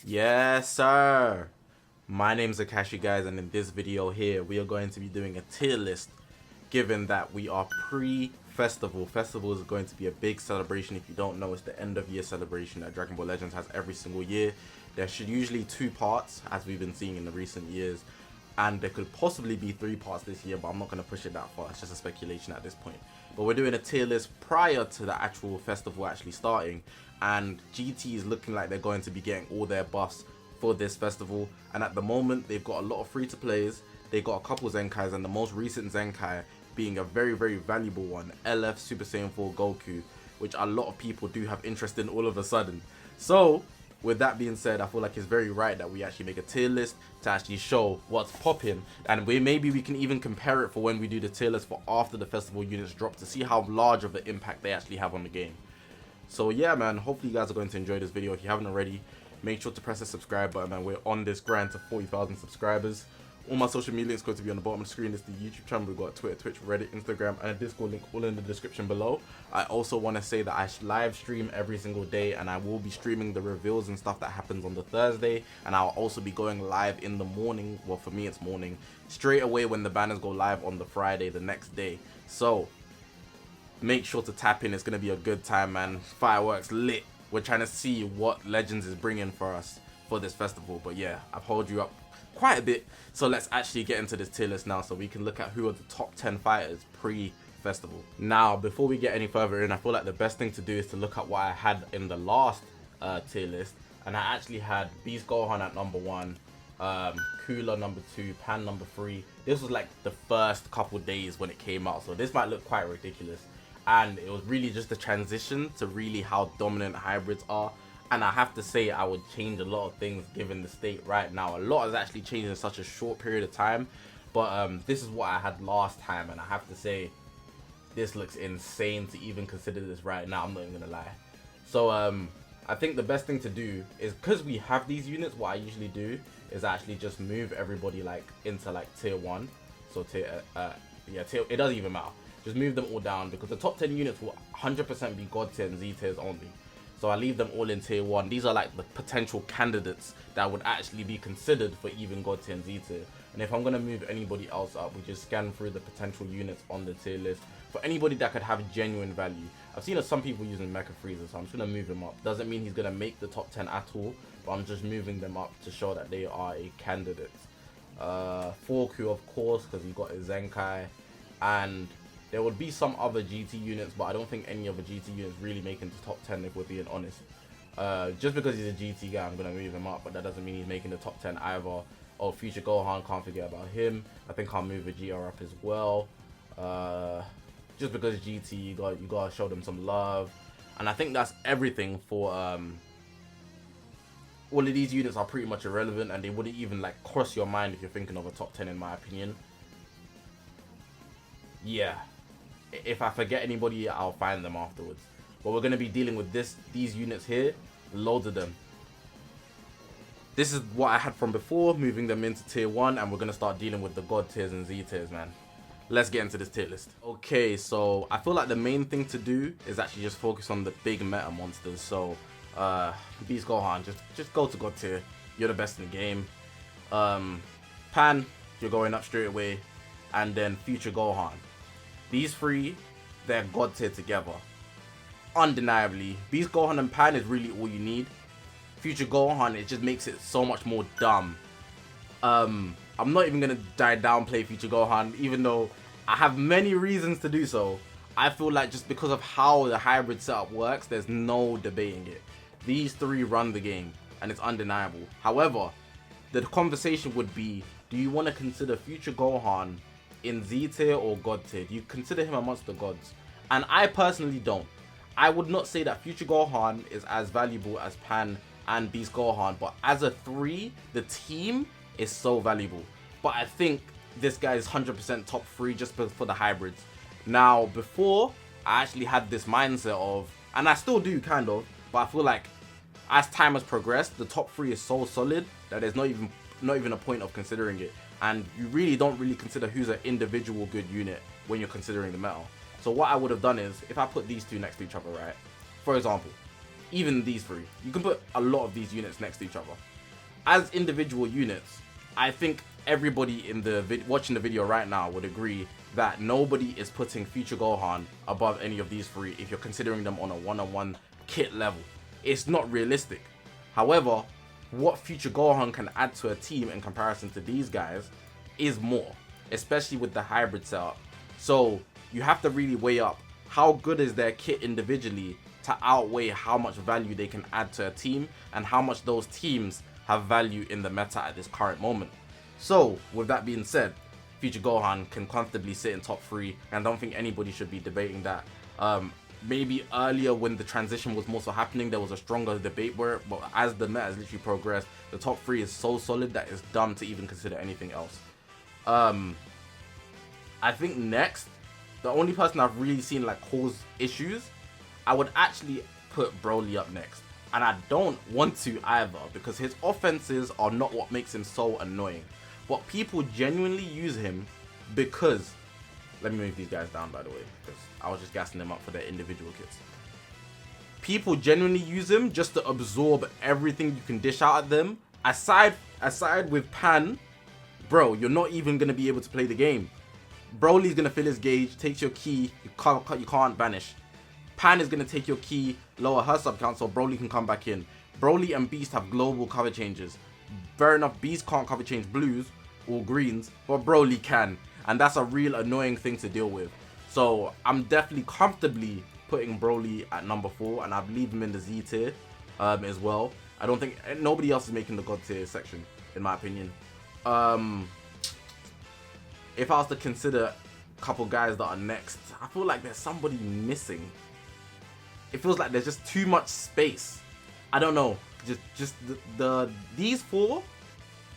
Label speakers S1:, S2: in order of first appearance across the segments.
S1: Yes, sir. My name's Zakashi, guys, and in this video here, we are going to be doing a tier list, given that we are pre-festival. Festival is going to be a big celebration. If you don't know, it's the end of year celebration that Dragon Ball Legends has every single year. There should usually 2 parts, as we've been seeing in the recent years, and there could possibly be 3 parts this year, but I'm not going to push it that far. It's just a speculation at this point. But we're doing a tier list prior to the actual festival actually starting, and GT is looking like they're going to be getting all their buffs for this festival. And at the moment, they've got a lot of free-to-plays. They got a couple Zenkais, and the most recent Zenkai being a very valuable one, LF Super Saiyan 4 Goku, which a lot of people do have interest in all of a sudden. So with that being said, I feel like it's very right that we actually make a tier list to actually show what's popping, and maybe we can even compare it for when we do the tier list for after the festival units drop, to see how large of an impact they actually have on the game. So yeah, man, hopefully you guys are going to enjoy this video. If you haven't already, make sure to press the subscribe button, man. We're on this grind to 40,000 subscribers. All my social media links going to be on the bottom of the screen. It's the YouTube channel. We've got Twitter, Twitch, Reddit, Instagram, and a Discord link all in the description below. I also want to say that I live stream every single day, and I will be streaming the reveals and stuff that happens on the Thursday, and I'll also be going live in the morning. Well, for me it's morning, straight away when the banners go live on the Friday the next day. So make sure to tap in. It's going to be a good time, man. Fireworks lit. We're trying to see what Legends is bringing for us for this festival. But yeah, I've held you up quite a bit, so let's actually get into this tier list now, so we can look at who are the top 10 fighters pre-festival. Now, before we get any further in, I feel like the best thing to do is to look at what I had in the last tier list, and I actually had Beast Gohan at number 1, Cooler number 2, Pan number 3. This was like the first couple days when it came out, so this might look quite ridiculous, and it was really just the transition to really how dominant hybrids are. And I have to say, I would change a lot of things given the state right now. A lot has actually changed in such a short period of time. But this is what I had last time, and I have to say, this looks insane to even consider this right now. I'm not even gonna lie. So I think the best thing to do is, because we have these units, what I usually do is actually just move everybody like into like tier 1. So tier it doesn't even matter. Just move them all down, because the top 10 units will 100% be God tier and Z tiers only. So I leave them all in tier 1. These are like the potential candidates that would actually be considered for even God tier and Z tier. And if I'm going to move anybody else up, we just scan through the potential units on the tier list for anybody that could have genuine value. I've seen some people using Mecha Freezer, so I'm just going to move him up. Doesn't mean he's going to make the top 10 at all, but I'm just moving them up to show that they are a candidate. 4Q, of course, because he got his Zenkai, and there would be some other GT units, but I don't think any other GT units really make into top 10, if we're being honest. Just because he's a GT guy, I'm going to move him up, but that doesn't mean he's making the top 10 either. Oh, Future Gohan, can't forget about him. I think I'll move a GR up as well. Just because GT, you got to show them some love. And I think that's everything for... all of these units are pretty much irrelevant, and they wouldn't even like cross your mind if you're thinking of a top 10, in my opinion. Yeah. If I forget anybody, I'll find them afterwards. But we're going to be dealing with these units here, loads of them. This is what I had from before, moving them into tier 1, and we're going to start dealing with the God tiers and Z tiers, man. Let's get into this tier list. Okay, so I feel like the main thing to do is actually just focus on the big meta monsters. So Beast Gohan, just go to God tier. You're the best in the game. Pan, you're going up straight away. And then Future Gohan. These 3, they're God tier together. Undeniably. Beast Gohan and Pan is really all you need. Future Gohan, it just makes it so much more dumb. I'm not even going to downplay Future Gohan, even though I have many reasons to do so. I feel like just because of how the hybrid setup works, there's no debating it. These 3 run the game, and it's undeniable. However, the conversation would be, do you want to consider Future Gohan in Z tier or God tier? Do you consider him amongst the gods? And I personally don't. I would not say that Future Gohan is as valuable as Pan and Beast Gohan, but as a 3, the team is so valuable. But I think this guy is 100% top 3 just for the hybrids. Now, before, I actually had this mindset of, and I still do kind of, but I feel like as time has progressed, the top 3 is so solid that there's not even a point of considering it. And you really don't consider who's an individual good unit when you're considering the meta. So what I would have done is, if I put these 2 next to each other, right? For example, even these 3, you can put a lot of these units next to each other. as individual units, I think everybody in the watching the video right now would agree that nobody is putting Future Gohan above any of these three if you're considering them on a one-on-one kit level. It's not realistic. However, what Future Gohan can add to a team in comparison to these guys is more, especially with the hybrid setup. So you have to really weigh up how good is their kit individually to outweigh how much value they can add to a team and how much those teams have value in the meta at this current moment. So with that being said, Future Gohan can comfortably sit in top 3, and I don't think anybody should be debating that. Maybe earlier when the transition was more so happening, there was a stronger debate where, but as the meta has literally progressed, the top 3 is so solid that it's dumb to even consider anything else. I think next, the only person I've really seen like cause issues, I would actually put Broly up next. And I don't want to either, because his offenses are not what makes him so annoying. But people genuinely use him because, let me move these guys down by the way, because I was just gassing them up for their individual kits. People genuinely use him just to absorb everything you can dish out at them. Aside with Pan, bro, you're not even going to be able to play the game. Broly's going to fill his gauge, takes your key, you can't banish. Pan is going to take your key, lower her sub count so Broly can come back in. Broly and Beast have global cover changes. Fair enough, Beast can't cover change blues or greens, but Broly can. And that's a real annoying thing to deal with. So I'm definitely comfortably putting Broly at number 4, and I believe him in the Z tier as well. I don't think nobody else is making the God tier section, in my opinion. If I was to consider a couple guys that are next, I feel like there's somebody missing. It feels like there's just too much space. I don't know. Just these 4,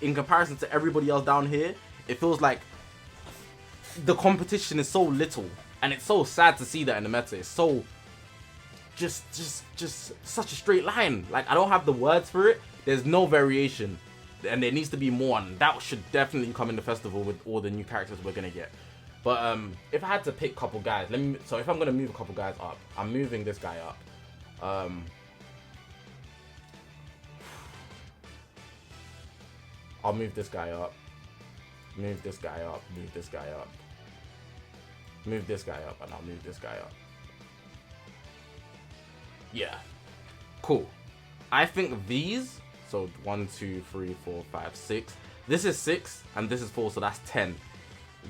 S1: in comparison to everybody else down here, it feels like the competition is so little, and it's so sad to see that in the meta. It's so just such a straight line. Like, I don't have the words for it. There's no variation, and there needs to be more, and that should definitely come in the festival with all the new characters we're gonna get. But if I had to pick a couple guys, so if I'm gonna move a couple guys up, I'm moving this guy up. I'll move this guy up. Move this guy up. Move this guy up. Move this guy up, and I'll move this guy up. Yeah. Cool. I think these, so 1, 2, 3, 4, 5, 6. This is 6, and this is 4, so that's 10.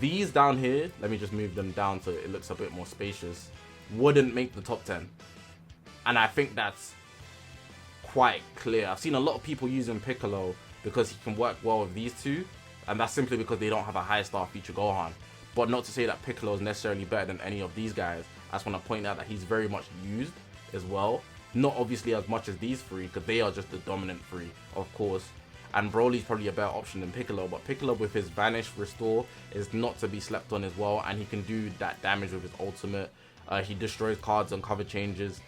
S1: These down here, let me just move them down so it looks a bit more spacious, wouldn't make the top 10. And I think that's quite clear. I've seen a lot of people using Piccolo because he can work well with these two, and that's simply because they don't have a high star Future Gohan. But not to say that Piccolo is necessarily better than any of these guys. I just want to point out that he's very much used as well. Not obviously as much as these 3, because they are just the dominant 3, of course. And Broly's probably a better option than Piccolo, but Piccolo with his Vanish Restore is not to be slept on as well, and he can do that damage with his ultimate. He destroys cards and cover changes.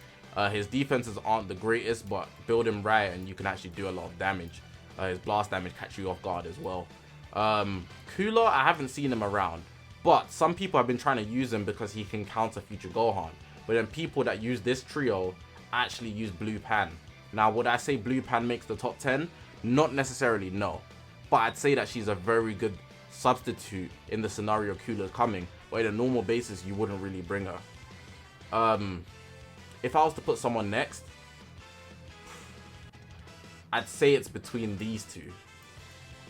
S1: His defenses aren't the greatest, but build him right and you can actually do a lot of damage. His blast damage catch you off guard as well. Cooler, I haven't seen him around, but some people have been trying to use him because he can counter Future Gohan. But then people that use this trio actually use Blue Pan. Now, would I say Blue Pan makes the top 10? Not necessarily, no. But I'd say that she's a very good substitute in the scenario Cooler's coming, but on a normal basis, you wouldn't really bring her. If I was to put someone next, I'd say it's between these 2.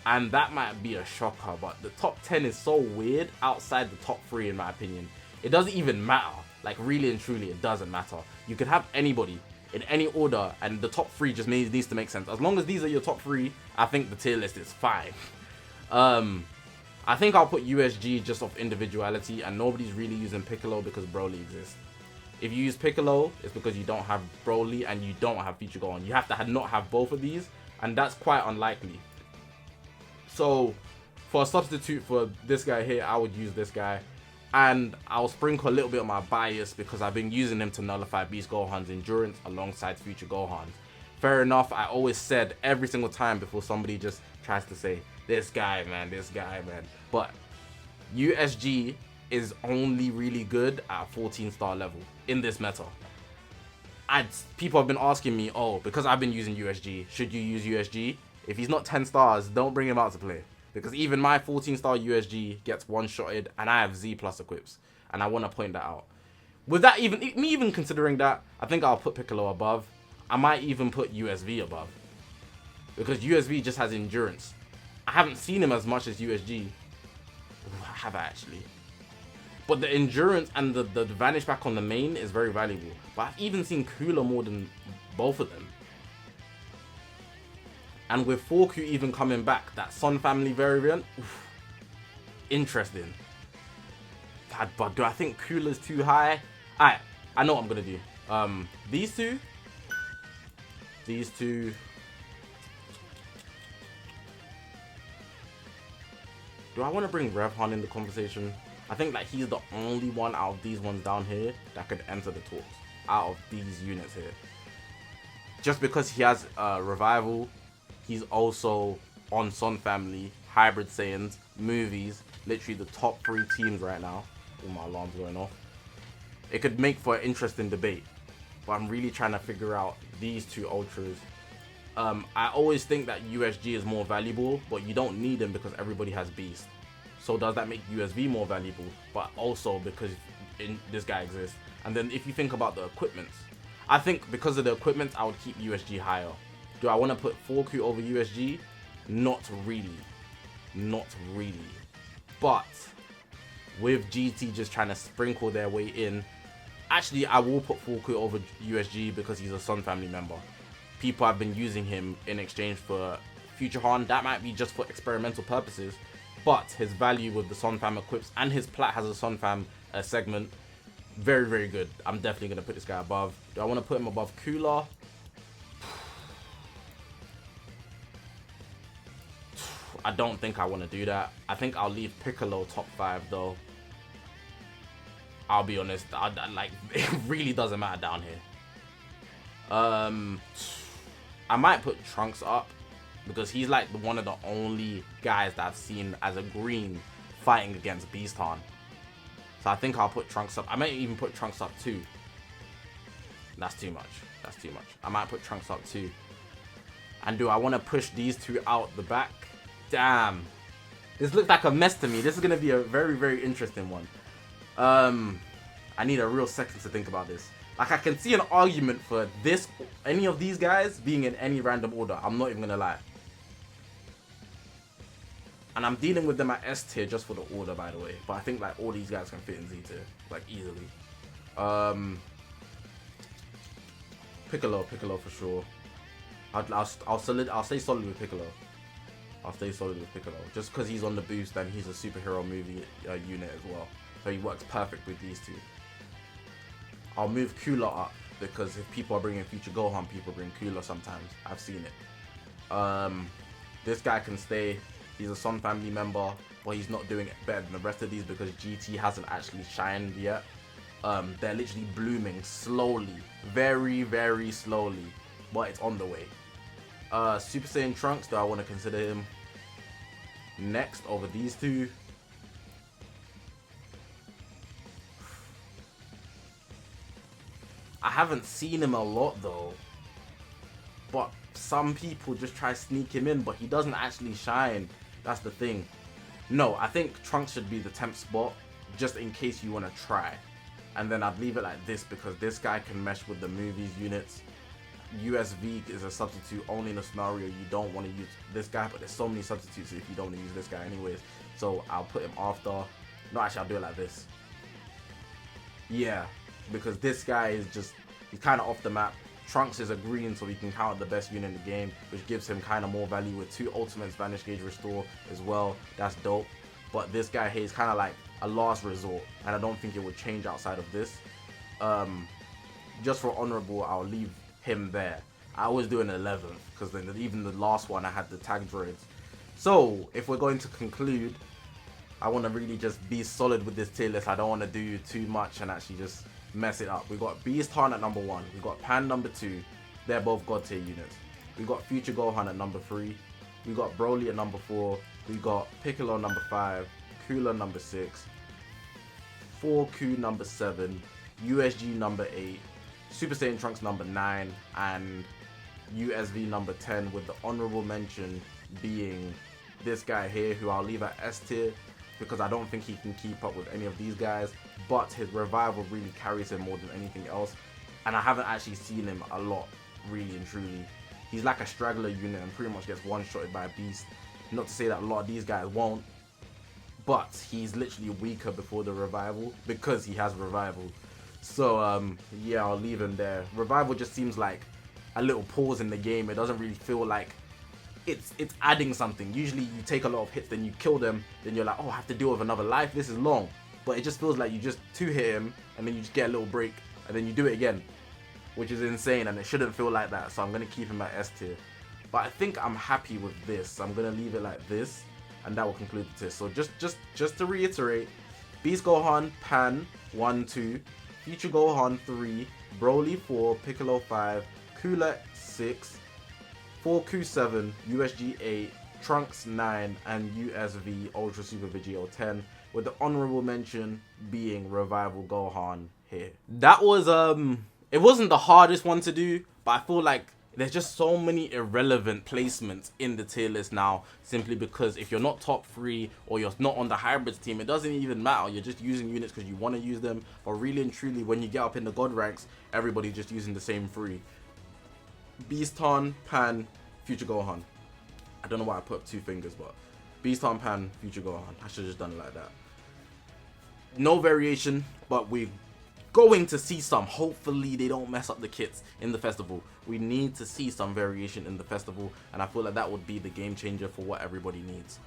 S1: And that might be a shocker, but the top 10 is so weird outside the top 3 in my opinion. It doesn't even matter. Like, really and truly, it doesn't matter. You could have anybody in any order, and the top 3 just needs to make sense. As long as these are your top 3, I think the tier list is fine. I think I'll put USG just off individuality, and nobody's really using Piccolo because Broly exists. If you use Piccolo, it's because you don't have Broly and you don't have Future Gohan. You have to not have both of these, and that's quite unlikely. So, for a substitute for this guy here, I would use this guy. And I'll sprinkle a little bit of my bias because I've been using him to nullify Beast Gohan's endurance alongside Future Gohan's. Fair enough, I always said every single time before somebody just tries to say, this guy, man. But USG is only really good at 14-star level in this meta. People have been asking me, oh, because I've been using USG, should you use USG? If he's not 10 stars, don't bring him out to play. Because even my 14-star USG gets one-shotted, and I have Z plus equips. And I want to point that out. With that, me even considering that, I think I'll put Piccolo above. I might even put USV above. Because USV just has endurance. I haven't seen him as much as USG. Ooh, I have actually. But the endurance and the vanish back on the main is very valuable. But I've even seen Cooler more than both of them. And with 4Q even coming back, that Sun family variant, oof, interesting. God, but do I think Cooler's too high? Alright, I know what I'm gonna do. These two. Do I want to bring Revhan in the conversation? I think like he's the only one out of these ones down here that could enter the talks out of these units here. Just because he has revival. He's also on Sun Family, Hybrid Saiyans, movies, literally the top 3 teams right now. All my alarms going off. It could make for an interesting debate, but I'm really trying to figure out these 2 ultras. I always think that USG is more valuable, but you don't need them because everybody has Beast. So does that make USV more valuable? But also because this guy exists. And then if you think about the equipments, I think because of the equipment, I would keep USG higher. Do I want to put 4Q over USG? Not really. Not really. But with GT just trying to sprinkle their way in, actually I will put 4Q over USG because he's a Sun family member. People have been using him in exchange for Future Han. That might be just for experimental purposes, but his value with the Sun fam equips and his plat has a Sun fam segment. Very, very good. I'm definitely going to put this guy above. Do I want to put him above Cooler? I don't think I want to do that. I think I'll leave Piccolo top 5 though. I'll be honest, like it really doesn't matter down here. I might put Trunks up because he's like one of the only guys that I've seen as a green fighting against Beast Han. So I think I'll put Trunks up. I might even put Trunks up too. That's too much. That's too much. I might put Trunks up too. And do I want to push these 2 out the back? Damn. This looks like a mess to me. This is going to be a very, very interesting one. I need a real second to think about this. Like, I can see an argument for this, any of these guys being in any random order. I'm not even going to lie. And I'm dealing with them at S tier just for the order, by the way. But I think, like, all these guys can fit in Z tier, like, easily. Piccolo for sure. I'll stay solid with Piccolo. I'll stay solid with Piccolo. Just because he's on the boost and he's a superhero movie unit as well. So he works perfect with these 2. I'll move Cooler up because if people are bringing Future Gohan, people bring Cooler sometimes. I've seen it. This guy can stay. He's a Sun family member, but he's not doing it better than the rest of these because GT hasn't actually shined yet. They're literally blooming slowly. Very, very slowly. But it's on the way. Super Saiyan Trunks, do I want to consider him next over these 2? I haven't seen him a lot though, but some people just try to sneak him in, but he doesn't actually shine. That's the thing. No, I think Trunks should be the 10th spot, just in case you want to try. And then I'd leave it like this because this guy can mesh with the movies units. USV is a substitute only in a scenario you don't want to use this guy, but there's so many substitutes if you don't want to use this guy anyways. So I'll put him after. No, actually I'll do it like this. Yeah, because this guy is just, he's kind of off the map. Trunks is a green, so he can count the best unit in the game, which gives him kind of more value with 2 ultimates, Vanish Gauge Restore as well. That's dope. But this guy here is kind of like a last resort, and I don't think it would change outside of this. Just for honorable, I'll leave him there. I always do an 11th because then even the last one I had the tag droids. So if we're going to conclude, I want to really just be solid with this tier list. I don't want to do too much and actually just mess it up. We got Beast Han at number 1. We got Pan number 2. They're both god tier units. We got Future Gohan at number 3. We got Broly at number 4. We got Piccolo number 5. Cooler number 6. 4Q number 7. USG number 8. Super Saiyan Trunks number 9. And USV number 10, with the honorable mention being this guy here, who I'll leave at S tier because I don't think he can keep up with any of these guys, but his revival really carries him more than anything else, and I haven't actually seen him a lot, really and truly. He's like a straggler unit and pretty much gets one-shotted by a beast. Not to say that a lot of these guys won't, but he's literally weaker before the revival because he has revival. So yeah, I'll leave him there. Revival just seems like a little pause in the game. It doesn't really feel like it's adding something. Usually you take a lot of hits, then you kill them, then you're like, oh, I have to deal with another life, this is long. But it just feels like you just two-hit him and then you just get a little break and then you do it again, which is insane, and it shouldn't feel like that. So I'm gonna keep him at S tier. But I think I'm happy with this. I'm gonna leave it like this, and that will conclude the tier. So just to reiterate, Beast Gohan, Pan 1, 2, Future Gohan 3, Broly 4, Piccolo 5, Cooler 6, 4Q 7, USG 8, Trunks 9, and USV Ultra Super Vegito 10, with the honorable mention being Revival Gohan here. That was it wasn't the hardest one to do, but I feel like there's just so many irrelevant placements in the tier list now, simply because if you're not top 3 or you're not on the hybrids team, it doesn't even matter. You're just using units because you want to use them. But really and truly, when you get up in the god ranks, everybody's just using the same 3. Beaston, Pan, Future Gohan. I don't know why I put up 2 fingers, but Beaston, Pan, Future Gohan. I should have just done it like that. No variation, but we're going to see some. Hopefully they don't mess up the kits in the festival. We need to see some variation in the festival, and I feel like that would be the game changer for what everybody needs.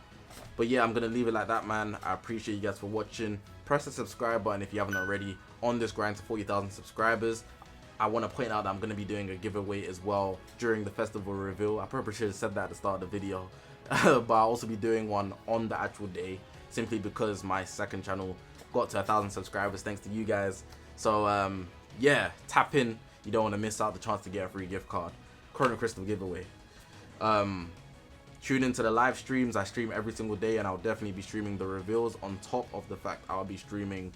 S1: But yeah, I'm gonna leave it like that, man. I appreciate you guys for watching. Press the subscribe button if you haven't already on this grind to 40,000 subscribers. I want to point out that I'm going to be doing a giveaway as well during the festival reveal. I probably should have said that at the start of the video. But I'll also be doing one on the actual day, simply because my second channel got to 1,000 subscribers thanks to you guys. So yeah, tap in. You don't want to miss out the chance to get a free gift card. Chrono Crystal giveaway. Tune into the live streams. I stream every single day, and I'll definitely be streaming the reveals on top of the fact I'll be streaming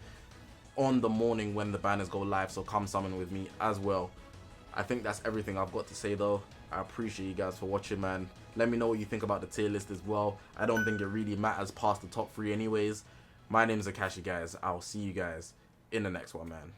S1: on the morning when the banners go live, so come summon with me as well. I think that's everything I've got to say though. I appreciate you guys for watching, man. Let me know what you think about the tier list as well. I don't think it really matters past the top 3 anyways. My name is Zakashi, guys. I'll see you guys in the next one, man.